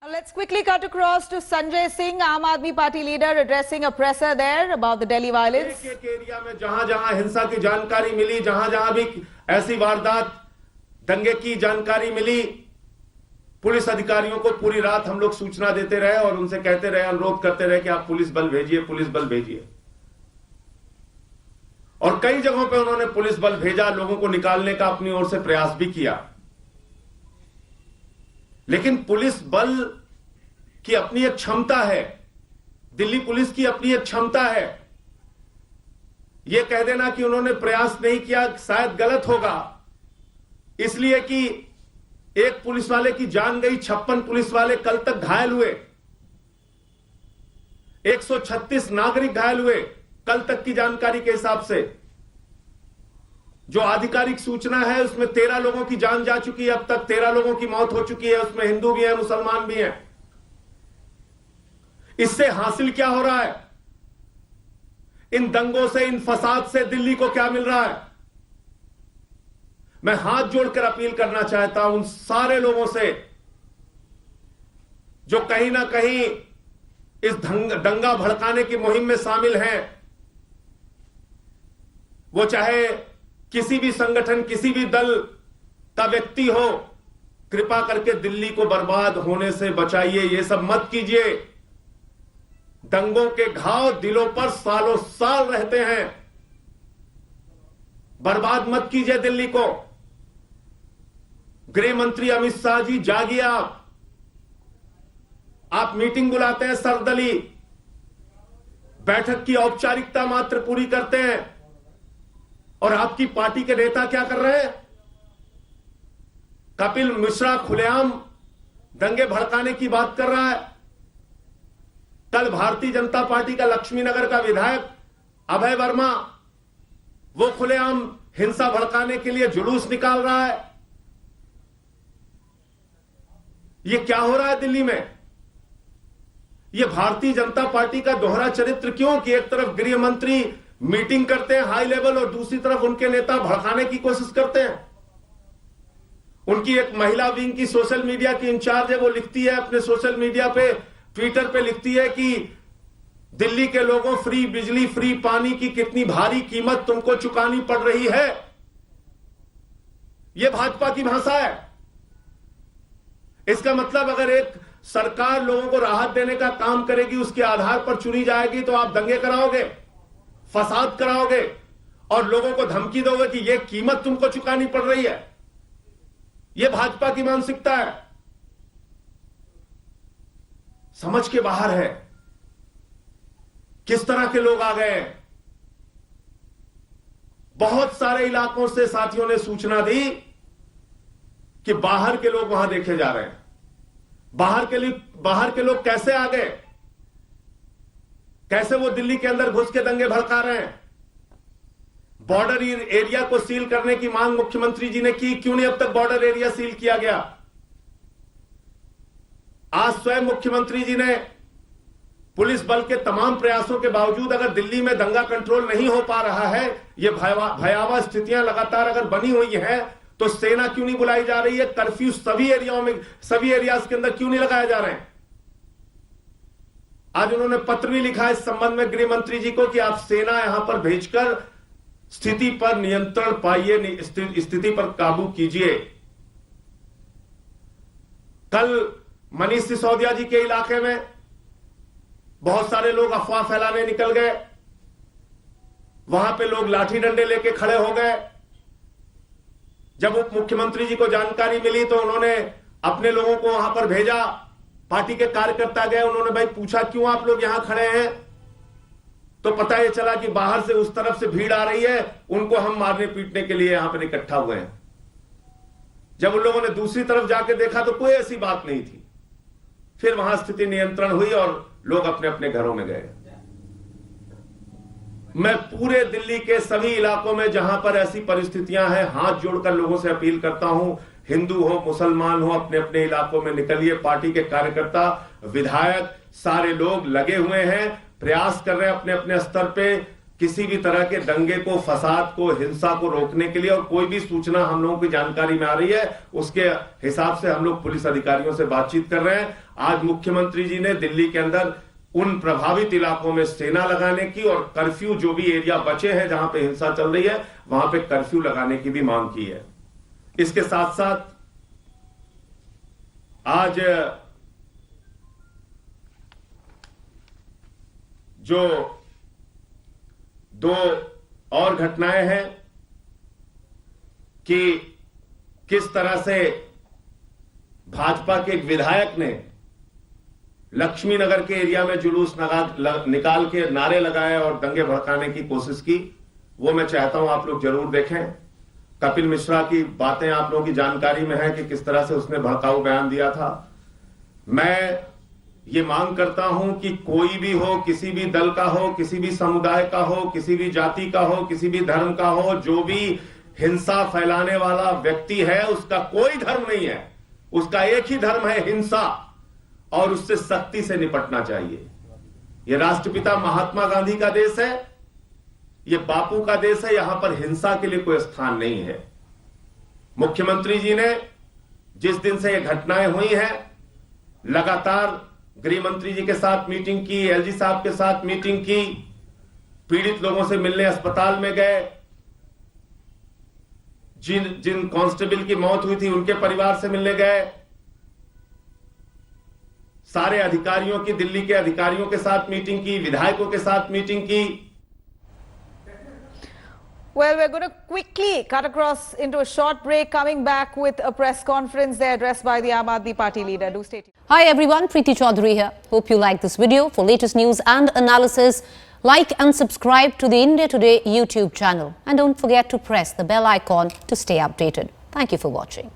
Let's quickly cut across to Sanjay Singh, Aam Aadmi Party leader, addressing a presser there about the Delhi violence. एक area में जहां-जहां हिंसा की जानकारी मिली, जहां-जहां भी ऐसी वारदात दंगे की जानकारी मिली, पुलिस अधिकारियों को पूरी रात हम लोग सूचना देते रहे और उनसे कहते रहे, अनुरोध करते रहे कि आप पुलिस बल भेजिए, पुलिस बल भेजिए। और कई जगहों पे उन्होंने पुलिस बल भेजा, लोगों को निकालने का अपनी ओर से प्रयास भी किया। लेकिन पुलिस बल की अपनी एक क्षमता है, दिल्ली पुलिस की अपनी एक क्षमता है। यह कह देना कि उन्होंने प्रयास नहीं किया शायद गलत होगा, इसलिए कि एक पुलिस वाले की जान गई, 56 पुलिस वाले कल तक घायल हुए, 136 नागरिक घायल हुए कल तक की जानकारी के हिसाब से। जो आधिकारिक सूचना है उसमें 13 लोगों की जान जा चुकी है, अब तक 13 लोगों की मौत हो चुकी है, उसमें हिंदू भी हैं, मुसलमान भी हैं। इससे हासिल क्या हो रहा है? इन दंगों से, इन फसाद से दिल्ली को क्या मिल रहा है? मैं हाथ जोड़कर अपील करना चाहता हूं उन सारे लोगों से जो कहीं ना कहीं इस दंगा भड़काने की मुहिम में शामिल हैं। वो चाहे किसी भी संगठन, किसी भी दल का व्यक्ति हो, कृपा करके दिल्ली को बर्बाद होने से बचाइए। ये सब मत कीजिए। दंगों के घाव दिलों पर सालों साल रहते हैं। बर्बाद मत कीजिए दिल्ली को। गृह मंत्री अमित शाह जी, जागिए। आप मीटिंग बुलाते हैं सर्वदलीय, बैठक की औपचारिकता मात्र पूरी करते हैं, और आपकी पार्टी के नेता क्या कर रहे हैं? कपिल मिश्रा खुलेआम दंगे भड़काने की बात कर रहा है। कल भारतीय जनता पार्टी का लक्ष्मीनगर का विधायक अभय वर्मा, वो खुलेआम हिंसा भड़काने के लिए जुलूस निकाल रहा है। ये क्या हो रहा है दिल्ली में? ये भारतीय जनता पार्टी का दोहरा चरित्र क्यों कि एक तरफ गृह मंत्री मीटिंग करते हैं हाई लेवल और दूसरी तरफ उनके नेता भड़काने की कोशिश करते हैं। उनकी एक महिला विंग की सोशल मीडिया की इंचार्ज है, वो लिखती है अपने सोशल मीडिया पे, ट्विटर पे लिखती है कि दिल्ली के लोगों, फ्री बिजली, फ्री पानी की कितनी भारी कीमत तुमको चुकानी पड़ रही है। यह भाजपा की भाषा है। इसका मतलब अगर एक सरकार लोगों को राहत देने का काम करेगी, उसके आधार पर चुनी जाएगी, तो आप दंगे कराओगे, फसाद कराओगे और लोगों को धमकी दोगे कि यह कीमत तुमको चुकानी पड़ रही है। यह भाजपा की मानसिकता है। समझ के बाहर है। किस तरह के लोग आ गए हैं। बहुत सारे इलाकों से साथियों ने सूचना दी कि बाहर के लोग वहां देखे जा रहे हैं। बाहर के लोग कैसे आ गए? कैसे वो दिल्ली के अंदर घुस के दंगे भड़का रहे हैं? बॉर्डर एरिया को सील करने की मांग मुख्यमंत्री जी ने की, क्यों नहीं अब तक बॉर्डर एरिया सील किया गया? आज स्वयं मुख्यमंत्री जी ने पुलिस बल के तमाम प्रयासों के बावजूद अगर दिल्ली में दंगा कंट्रोल नहीं हो पा रहा है, ये भयावह स्थितियां लगातार अगर बनी हुई हैं, तो सेना क्यों नहीं बुलाई जा रही है? कर्फ्यू सभी एरियाओं में, सभी एरियाज के अंदर क्यों नहीं लगाए जा रहे हैं? आज उन्होंने पत्र भी लिखा इस संबंध में गृह मंत्री जी को कि आप सेना यहां पर भेजकर स्थिति पर नियंत्रण पाइए, स्थिति पर काबू कीजिए। कल मनीष सिसोदिया जी के इलाके में बहुत सारे लोग अफवाह फैलाने निकल गए। वहां पे लोग लाठी डंडे लेके खड़े हो गए। जब उप मुख्यमंत्री जी को जानकारी मिली तो उन्होंने अपने लोगों को वहां पर भेजा। पार्टी के कार्यकर्ता गए, उन्होंने भाई पूछा क्यों आप लोग यहां खड़े हैं, तो पता ये चला कि बाहर से उस तरफ से भीड़ आ रही है, उनको हम मारने पीटने के लिए यहां पर इकट्ठा हुए हैं। जब उन लोगों ने दूसरी तरफ जाके देखा तो कोई ऐसी बात नहीं थी। फिर वहां स्थिति नियंत्रण हुई और लोग अपने अपने घरों में गए। मैं पूरे दिल्ली के सभी इलाकों में जहां पर ऐसी परिस्थितियां हैं, हाथ जोड़कर लोगों से अपील करता हूं, हिंदू हो, मुसलमान हो, अपने अपने इलाकों में निकलिए। पार्टी के कार्यकर्ता, विधायक, सारे लोग लगे हुए हैं, प्रयास कर रहे हैं अपने अपने स्तर पे किसी भी तरह के दंगे को, फसाद को, हिंसा को रोकने के लिए, और कोई भी सूचना हम लोगों की जानकारी में आ रही है उसके हिसाब से हम लोग पुलिस अधिकारियों से बातचीत कर रहे हैं। आज मुख्यमंत्री जी ने दिल्ली के अंदर उन प्रभावित इलाकों में सेना लगाने की और कर्फ्यू, जो भी एरिया बचे हैं जहां पे हिंसा चल रही है वहां पे कर्फ्यू लगाने की भी मांग की है। इसके साथ साथ आज जो 2 और घटनाएं हैं कि किस तरह से भाजपा के एक विधायक ने लक्ष्मी नगर के एरिया में जुलूस निकाल के नारे लगाए और दंगे भड़काने की कोशिश की, वो मैं चाहता हूं आप लोग जरूर देखें। कपिल मिश्रा की बातें आप लोगों की जानकारी में है कि किस तरह से उसने भड़काऊ बयान दिया था। मैं ये मांग करता हूं कि कोई भी हो, किसी भी दल का हो, किसी भी समुदाय का हो, किसी भी जाति का हो, किसी भी धर्म का हो, जो भी हिंसा फैलाने वाला व्यक्ति है उसका कोई धर्म नहीं है, उसका एक ही धर्म है हिंसा, और उससे सख्ती से निपटना चाहिए। यह राष्ट्रपिता महात्मा गांधी का देश है, यह बापू का देश है, यहां पर हिंसा के लिए कोई स्थान नहीं है। मुख्यमंत्री जी ने जिस दिन से यह घटनाएं हुई हैं लगातार गृह मंत्री जी के साथ मीटिंग की, एलजी साहब के साथ मीटिंग की, पीड़ित लोगों से मिलने अस्पताल में गए, जिन कांस्टेबल की मौत हुई थी उनके परिवार से मिलने गए, सारे अधिकारियों की, दिल्ली के अधिकारियों के साथ मीटिंग की, विधायकों के साथ मीटिंग की। Well, we're going to quickly cut across into a short break, coming back with a press conference there addressed by the Aam Aadmi Party leader. Do stay tuned. Hi everyone, Preeti Chaudhary here. Hope you like this video. For latest news and analysis, like and subscribe to the India Today YouTube channel. And don't forget to press the bell icon to stay updated. Thank you for watching.